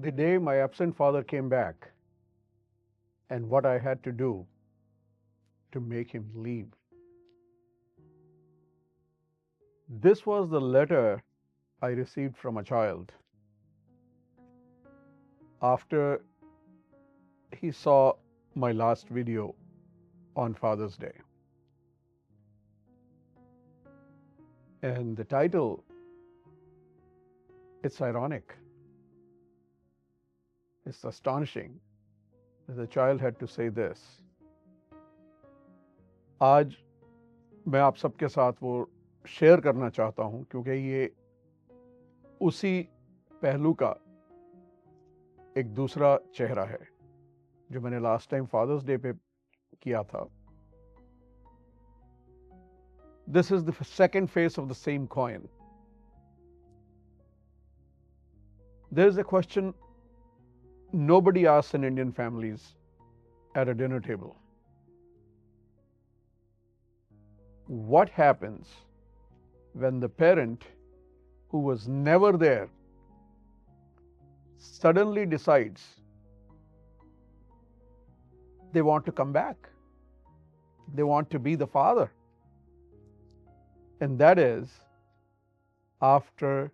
The day my absent father came back and what I had to do to make him leave. This was the letter I received from a child after he saw my last video on Father's Day. And the title, it's ironic. It's astonishing that the child had to say this. आज मैं आप सबके साथ वो share करना चाहता हूं क्योंकि ये उसी पहलू का एक दूसरा चेहरा है जो मैंने लास्ट टाइम फादर्स डे पे किया था. This is the second face of the same coin. There is a question nobody asks in Indian families at a dinner table. What happens when the parent who was never there suddenly decides they want to come back? They want to be the father. And that is after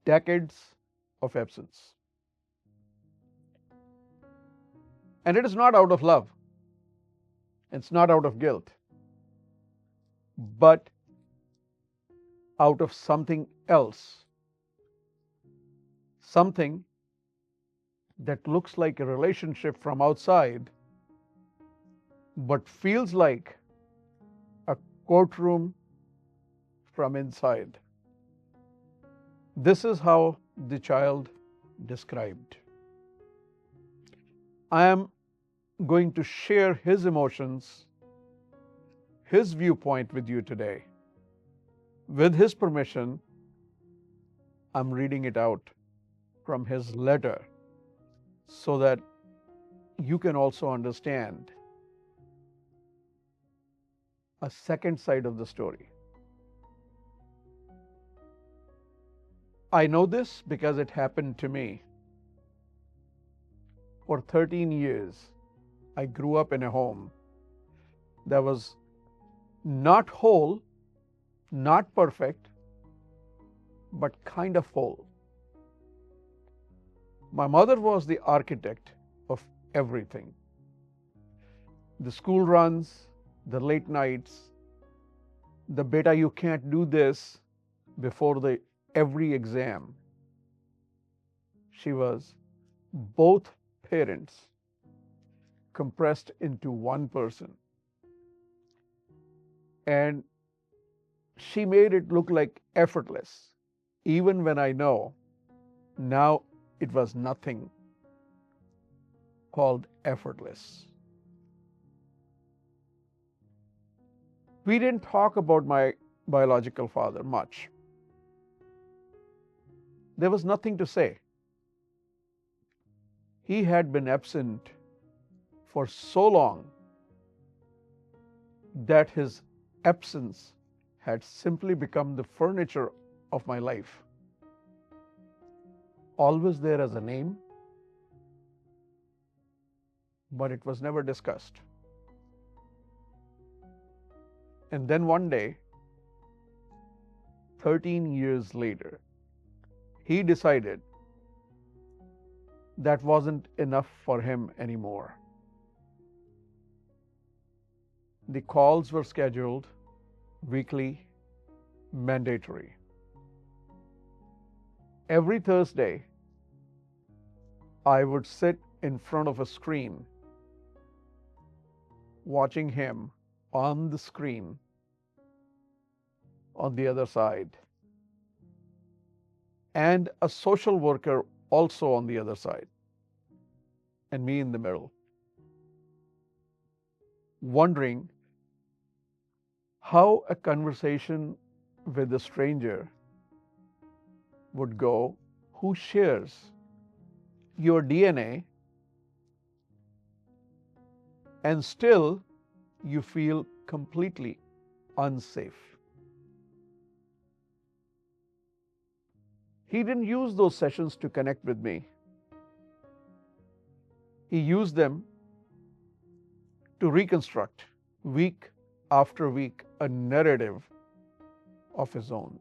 decades of absence. And it is not out of love. It's not out of guilt, but out of something else. Something that looks like a relationship from outside, but feels like a courtroom from inside. This is how the child described. I am going to share his emotions, his viewpoint with you today. With his permission, I'm reading it out from his letter so that you can also understand a second side of the story. I know this because it happened to me. For 13 years, I grew up in a home that was not whole, not perfect, but kind of whole. My mother was the architect of everything. The school runs, the late nights, the beta you can't do this before every exam. She was both parents compressed into one person. And she made it look like effortless, even when I know now it was nothing called effortless. We didn't talk about my biological father much. There was nothing to say. He had been absent for so long that his absence had simply become the furniture of my life. Always there as a name, but it was never discussed. And then one day, 13 years later, he decided that wasn't enough for him anymore. The calls were scheduled, weekly, mandatory. Every Thursday, I would sit in front of a screen, watching him on the screen on the other side, and a social worker also on the other side, and me in the middle, wondering how a conversation with a stranger would go who shares your DNA and still you feel completely unsafe. He didn't use those sessions to connect with me. he used them to reconstruct week after week a narrative of his own.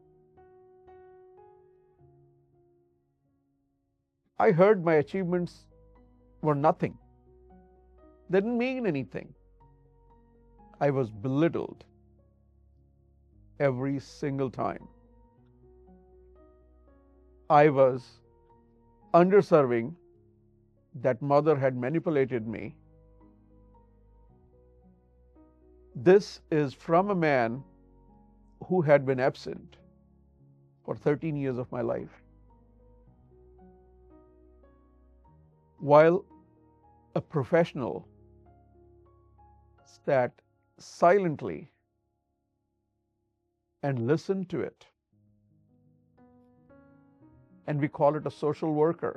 I heard my achievements were nothing. They didn't mean anything. I was belittled every single time. I was underserving. That mother had manipulated me. This is from a man who had been absent for 13 years of my life. While a professional sat silently and listened to it. And we call it a social worker.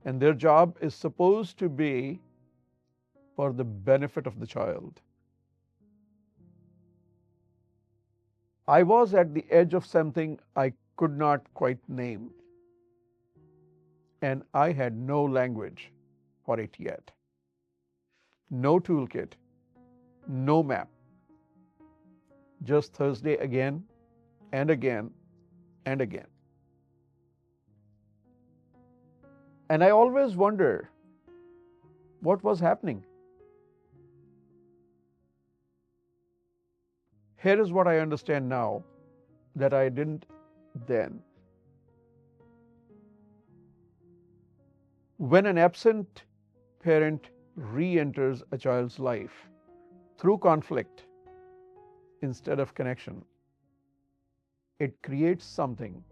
And their job is supposed to be for the benefit of the child. I was at the edge of something I could not quite name. And I had no language for it yet. No toolkit, no map. Just Thursday again and again and again. And I always wonder what was happening. Here is what I understand now that I didn't then. When an absent parent re-enters a child's life through conflict instead of connection, it creates something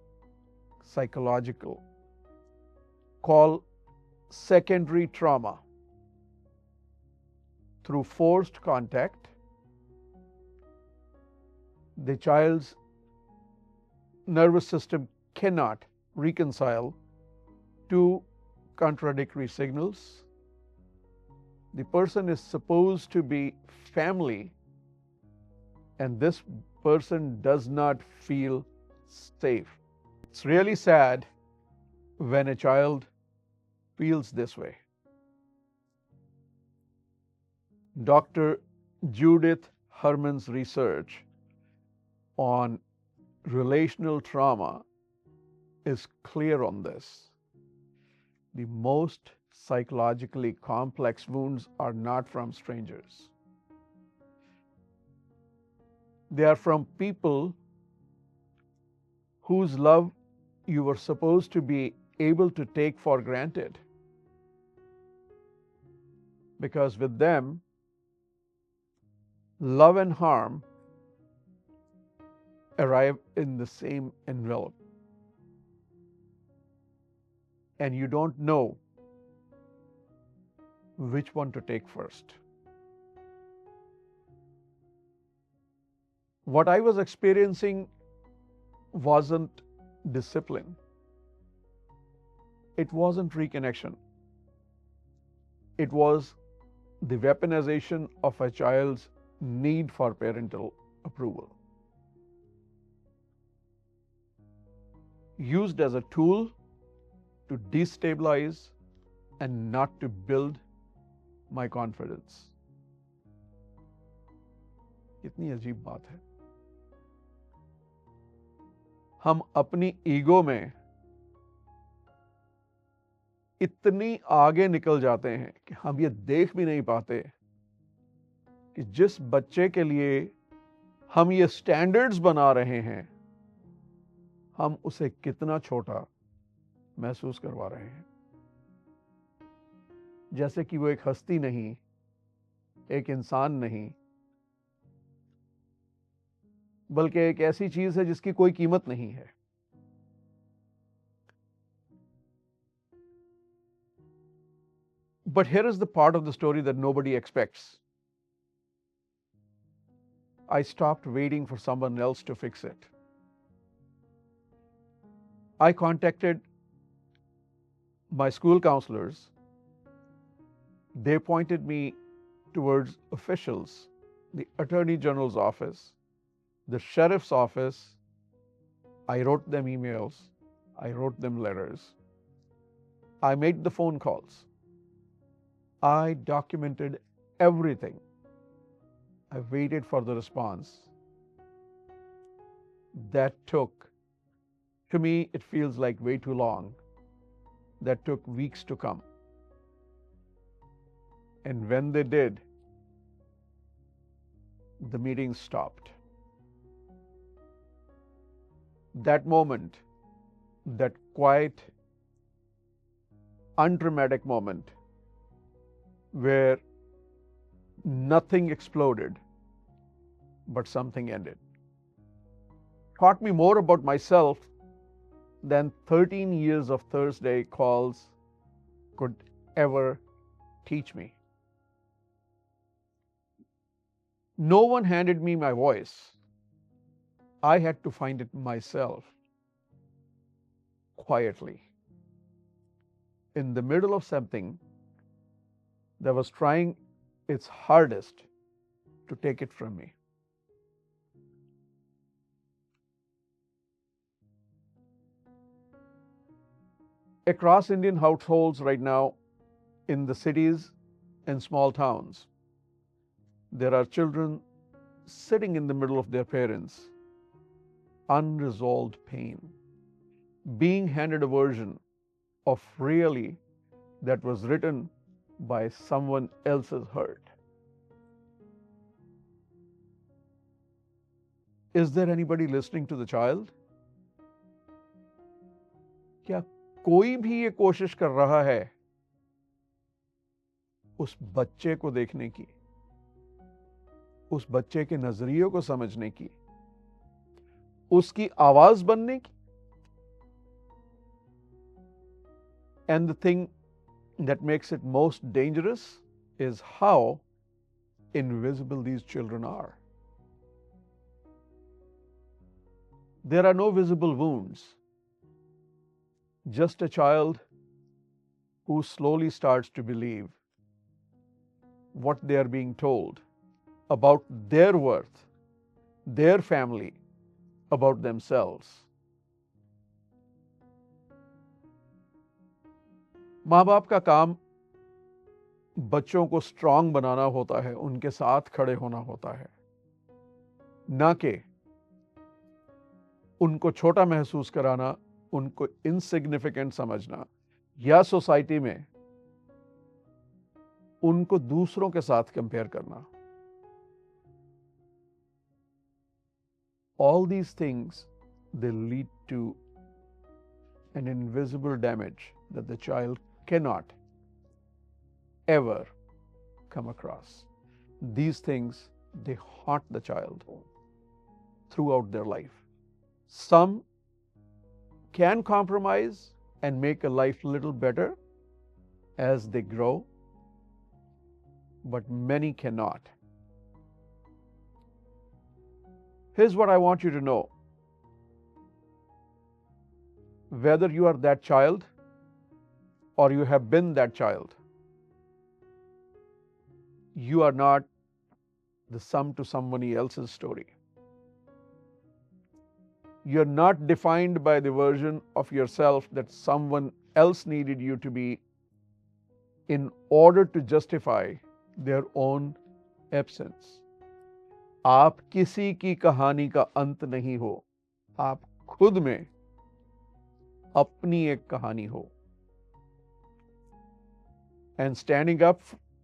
psychological called secondary trauma. Through forced contact, the child's nervous system cannot reconcile two contradictory signals. The person is supposed to be family, and this person does not feel safe. It's really sad when a child feels this way. Dr. Judith Herman's research on relational trauma is clear on this. The most psychologically complex wounds are not from strangers. They are from people whose love you were supposed to be able to take for granted. Because with them, love and harm arrive in the same envelope. And you don't know which one to take first. What I was experiencing wasn't discipline. It wasn't reconnection. It was the weaponization of a child's need for parental approval. Used as a tool to destabilize and not to build my confidence. कितनी अजीब बात है. हम अपनी ego में इतनी आगे निकल जाते हैं कि हम ये देख भी नहीं पाते कि जिस बच्चे के लिए हम ये स्टैंडर्ड्स बना रहे हैं, हम उसे कितना छोटा महसूस करवा रहे हैं. जैसे कि वो एक हस्ती नहीं, एक इंसान नहीं, बल्कि एक ऐसी चीज है जिसकी कोई कीमत नहीं है. But here is the part of the story that nobody expects. I stopped waiting for someone else to fix it. I contacted my school counselors. They pointed me towards officials, the Attorney General's office, the Sheriff's office. I wrote them emails. I wrote them letters. I made the phone calls. I documented everything. I waited for the response. That took, to me, it feels like way too long. That took weeks to come. And when they did, the meeting stopped. That moment, that quiet, undramatic moment where nothing exploded, but something ended, taught me more about myself than 13 years of Thursday calls could ever teach me. No one handed me my voice. I had to find it myself, quietly, in the middle of something that was trying its hardest to take it from me. Across Indian households right now, in the cities and small towns, there are children sitting in the middle of their parents, unresolved pain, being handed a version of really that was written by someone else's hurt. Is there anybody listening to the child? क्या कोई भी ये कोशिश कर रहा है उस बच्चे को देखने की, उस बच्चे के नजरियों को समझने की, उसकी आवाज बनने की? And the thing that makes it most dangerous is how invisible these children are. There are no visible wounds, just a child who slowly starts to believe what they are being told about their worth, their family, about themselves. माँ बाप का काम बच्चों को strong बनाना होता है, उनके साथ खड़े होना होता है, ना कि उनको छोटा महसूस कराना, उनको इनसिग्निफिकेंट समझना, या सोसाइटी में उनको दूसरों के साथ कंपेयर करना. All these things, they lead to an invisible damage that the child cannot ever come across. These things, they haunt the child throughout their life. Some can compromise and make a life a little better as they grow, but many cannot. Here's what I want you to know. Whether you are that child or you have been that child, you are not the sum to somebody else's story. You're not defined by the version of yourself that someone else needed you to be in order to justify their own absence. आप किसी की कहानी का अंत नहीं हो, आप खुद में अपनी एक कहानी हो. And standing up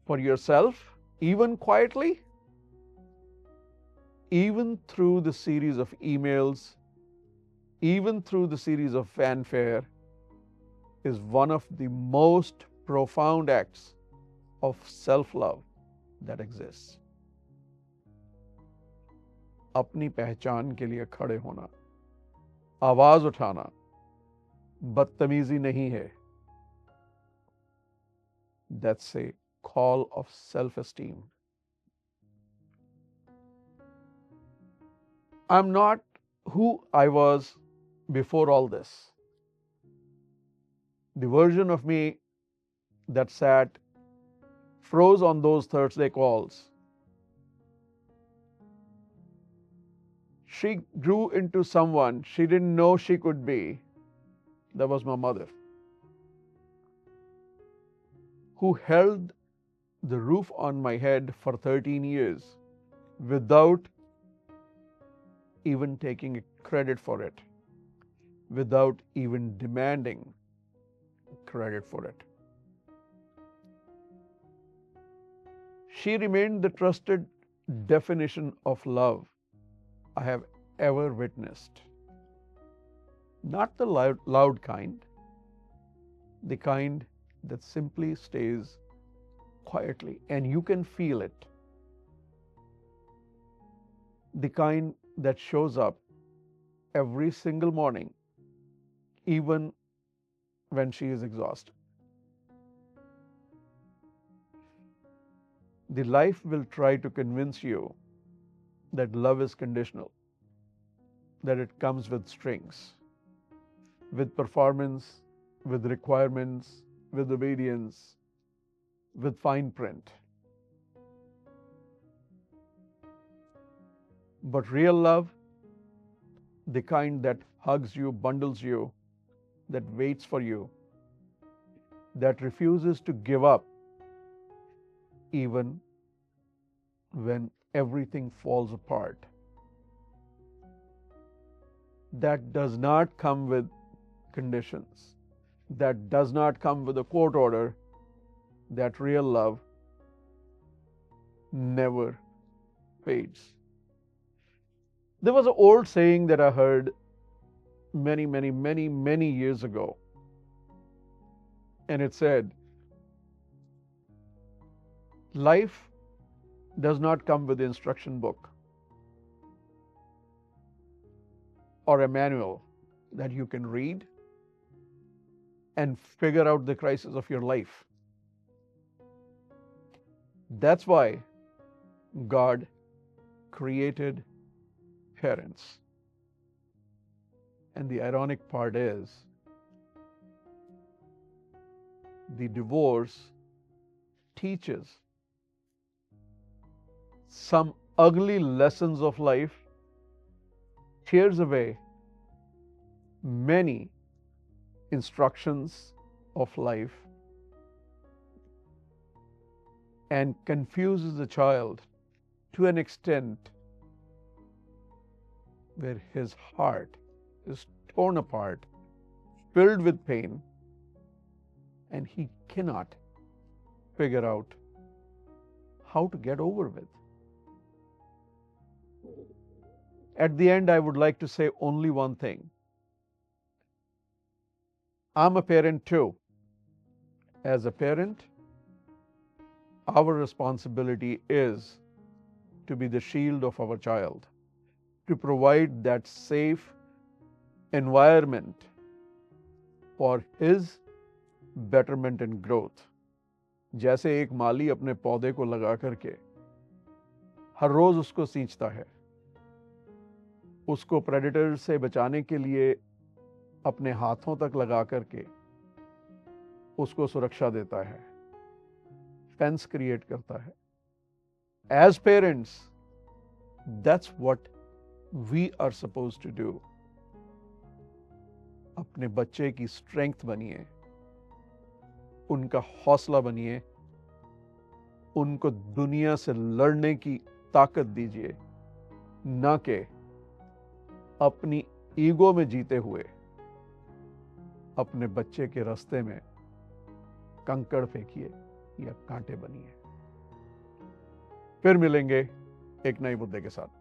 for yourself, even quietly, even through the series of emails, even through the series of fanfare, is one of the most profound acts of self-love that exists. अपनी पहचान के लिए खड़े होना, आवाज उठाना, बदतमीजी नहीं है. That's a call of self-esteem. I'm not who I was before all this. The version of me that sat, froze on those Thursday calls, she grew into someone she didn't know she could be. That was my mother, who held the roof on my head for 13 years without even taking credit for it, without even demanding credit for it. She remained the trusted definition of love I have ever witnessed. Not the loud kind, the kind that simply stays quietly and you can feel it. The kind that shows up every single morning, even when she is exhausted. The life will try to convince you that love is conditional, that it comes with strings, with performance, with requirements, with obedience, with fine print. But real love, the kind that hugs you, bundles you, that waits for you, that refuses to give up even when everything falls apart. That does not come with conditions. That does not come with a court order. That real love never fades. There was an old saying that I heard many years ago. And it said, life does not come with an instruction book or a manual that you can read and figure out the crisis of your life. That's why God created parents. And the ironic part is, the divorce teaches some ugly lessons of life, tears away many instructions of life, and confuses the child to an extent where his heart is torn apart, filled with pain, and he cannot figure out how to get over with. At the end, I would like to say only one thing. I'm a parent too. As a parent, our responsibility is to be the shield of our child, to provide that safe environment for his betterment and growth. जैसे एक माली अपने पौधे को लगा करके हर रोज उसको सींचता है, उसको प्रेडेटर से बचाने के लिए अपने हाथों तक लगा करके उसको सुरक्षा देता है, फेंस क्रिएट करता है. As parents, that's what we are supposed to do. अपने बच्चे की स्ट्रेंथ बनिए, उनका हौसला बनिए, उनको दुनिया से लड़ने की ताकत दीजिए, ना कि अपनी ईगो में जीते हुए अपने बच्चे के रास्ते में कंकड़ फेंकिए या कांटे बनिए. फिर मिलेंगे एक नए मुद्दे के साथ.